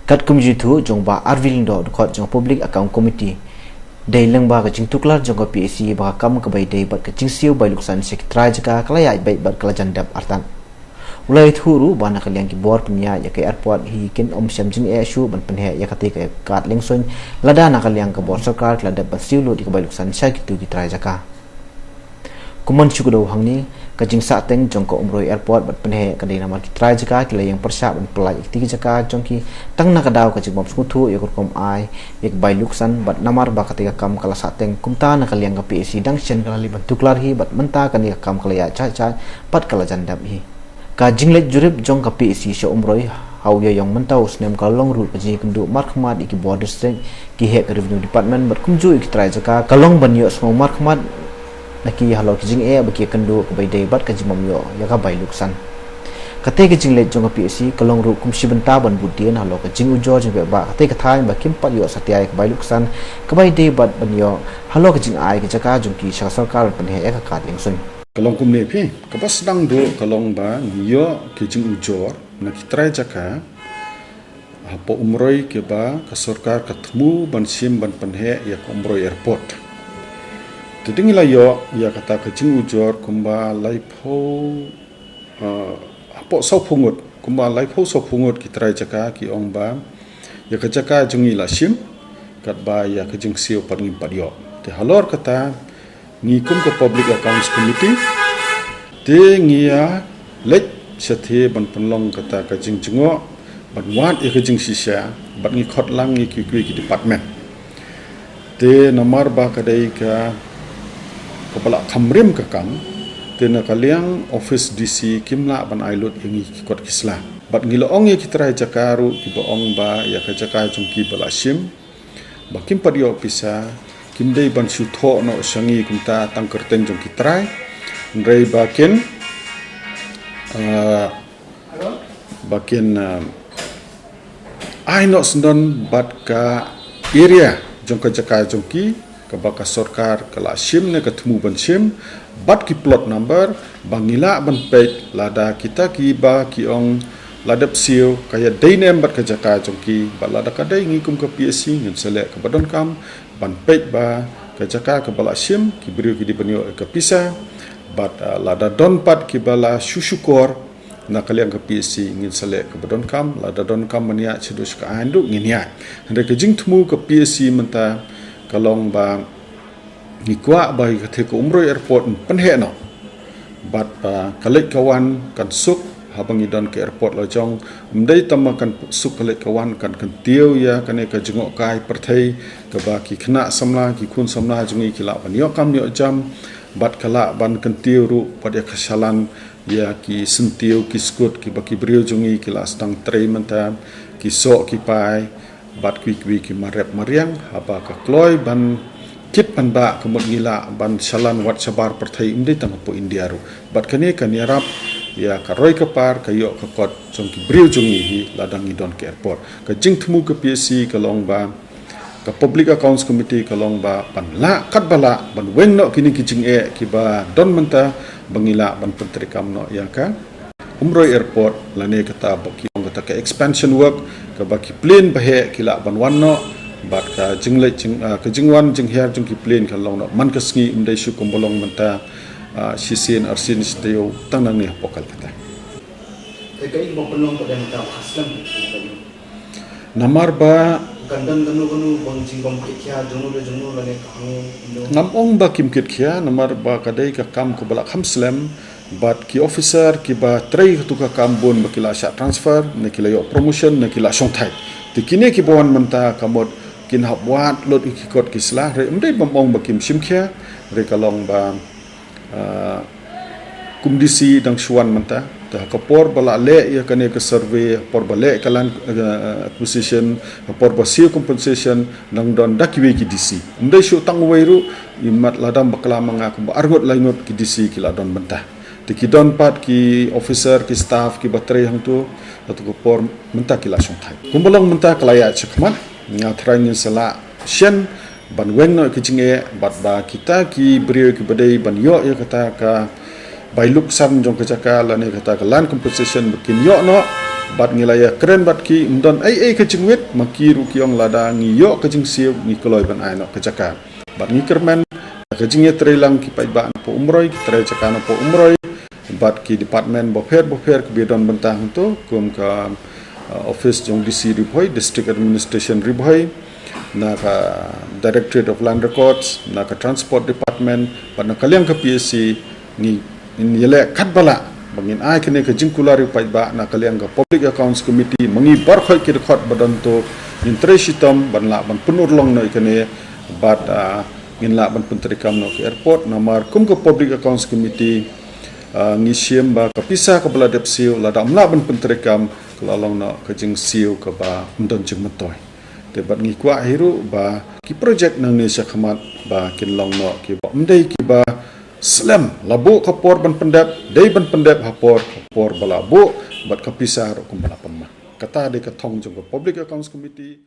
kat kumji thu jong ba arvil do khot jong public account committee dei leng ba ka jing tuklar jong ka PSC ba kam ka bai dei bat ka jing siu bai luksan sik trai jaka klaya bai bat kala jandap artan ulai thuru ba na kalyang ki bor punya ya ke airport hi kin om syam jing e shu ban pen he ya kati ka kat leng son lada na kalyang ka bor sarkar lada bat siu lo di ka bai luksan sha ki tu ki trai jaka kuman chukudo hangni kajing sa teng jong ko umroi airport bat penhe kadai namar ki trai jaka ki layang persya ban pelai ikti jaka jong ki tang na kadaw ka jibom skuthu yakor kom ai ek bai luksan bat namar ba katika kam kala sa teng kumta na kalyang ka PSC dang chen kala li ban tuklar hi bat menta kan ya kam kala ya cha cha pat kala jandap hi ka jinglet jurip jong ka PSC sho umroi hau ya yang mentau snem kalong ru ka ji kundu markmat iki border district ki he revenue department bat kumju ik trai jaka kalong ban yo smo markmat naki halo kijing e baki kendu ko bai dei bat ka jimom yo ya ka bai luksan kate kijing le jong PSC kalong ru kum sibenta ban budien halo ka jing ujo jing ba kate ka thai ba kim pat yo satia ka bai luksan ka bai dei bat ban yo halo ka jing ai ka jaka jong ki sarkar ban he ka ka ling sun kalong kum ne phi ka pas dang do kalong ba yo kijing ujo na ki trai jaka hapo umroi ke ba ka sarkar ka thmu ban sim ban panhe ya ka umroi airport tidingila yo ya kata kecing ujor kumba laipo apo so pungut kumba laipo so pungut ki trai jaka ki ong ba ya ka jaka jungi la sim kat ba ya ka jing siu parni padyo te halor kata ni kum ko public accounts committee te ngia lek sethe ban panlong kata ka jing jingo ban wat ya ka jing sisya ban ngi khot lang ngi ki department te namar ba kadai ka kepala kamrim ke kam tena kaliang office DC kimla ban ailut yangi kot kisla bat ngiloong ye kitrai jakaru ki boong ba ya ka jaka jungki bala sim ba kim padio pisa kim dei ban su tho no sangi kumta tangkerten jung kitrai ndrei bakin ai no sendon bat ka area jung ka jaka jungki kabaka sarkar kala sim ne ketemu ban sim bat ki plot number bangila ban page lada kita ki ba ki ong ladap siu kaya dainem bat kajaka jongki ba lada kadai ngikum ke PSC ngin selek ke badon kam ban page ba kajaka ke bala sim ki beriu ki dibenyo ke pisa bat lada don pat ki bala syusyukor na kalian ke PSC ngin selek ke badon kam lada don kam mania chedus ka andu nginya hande ke jing temu ke PSC menta kalong ba ngikwa ba ke ko umroi airport penhe no bat kalek kawan kan suk habang idon ke airport lo jong mdai tamakan suk kalek kawan kan tiu ya kane ka jengok kai perthai ka ba ki khna samla ki khun samla jungi kila ban yo kam yo jam bat kala ban kan tiu ru pada kesalan ya ki sentiu ki skut ki ba ki brio jungi kila stang trei menta ki sok ki pai bat kwi ki marep mariang haba ka kloi ban kit ban ba kemut ngila ban salan wat sabar perthai imde tang po India ru bat kane kan yarap ya ka roi ka par ka yo ka kot jong ki bril jong hi ladang idon ke airport ka jing thmu ka PSC ka long ba ka public accounts committee ka long ba pan la kat bala ban weng no kini ki jing e ki ba don menta bangila ban pentri kam no ya ka umroi airport lane kata baki kata ke expansion work ka baki plane bahe kila ban wanno bat ka jingle ka jingwan jingher jung ki plane ka long no man ka sngi imdai su kombolong menta sisin arsin steo tanang ni pokal kata kai mo pelong ka dan ta aslam namar ba kandang ganu bang jingom kya jono lane kahang namong ba kim kit khia namar ba kadai ka kam ko bala khamslam bat ki officer ki ba trei tu ka kambon bakila sha transfer ne kila yo promotion ne kila shongthai tikine ki bon manta kamot kin habwat lot ki kot ki sla re umdei bomong bakim simkhia re kalong ba kumdisi dang shuan manta ta kapor bala le ya kane ka survey por bale kalan acquisition por basio compensation nang don dakiwe ki DC umdei shu tangwairu imat ladam bakla manga ko argot laingot ki DC kila don manta tiki don pat ki officer ki staff ki bateri hang tu atau ko por menta ki la song thai kumbolong menta kalaya chakman nga thrang sala shen ban weng no ki jinge bat ba kita ki brio ki badai ban yo ya kata ka bailuk san jong ka jaka la ne kata ka land compensation bikin yo no bat ngilaya keren bat ki mdon ai ke jingwit maki ru kiong lada ngiyo ke jing siu ngi koloi ban ai no ke jaka bat ngi kermen ke jingye trelang ki pai ba po umroi tre jaka no po umroi bat ki department bofer ke bidon bentang tu kum ka office jong DC ribhoi district administration ribhoi na ka directorate of land records na ka transport department bat na kaliang ke PSC ngi yele kat bala bangin ai kene ke jingkulari pai ba na kalian ke public accounts committee mangi bar khoi ki record badan to interesitam ban la ban punur long no kene bat ngin la ban pentrikam no ke airport namar kum ke public accounts committee ngi siem ba ke pisa ke bala depsiu la dam la ban pentrikam kelalong no ke jing siu ke ba mdon jing metoi te bat ngi kwa hiru ba ki project nang ne sakhamat ba kin long no ki ba mdei ki ba Slam labu kapor ban pendap, day ban pendap kapor balabu bat kapisar kum bala pemah. Kata de katong jong public accounts committee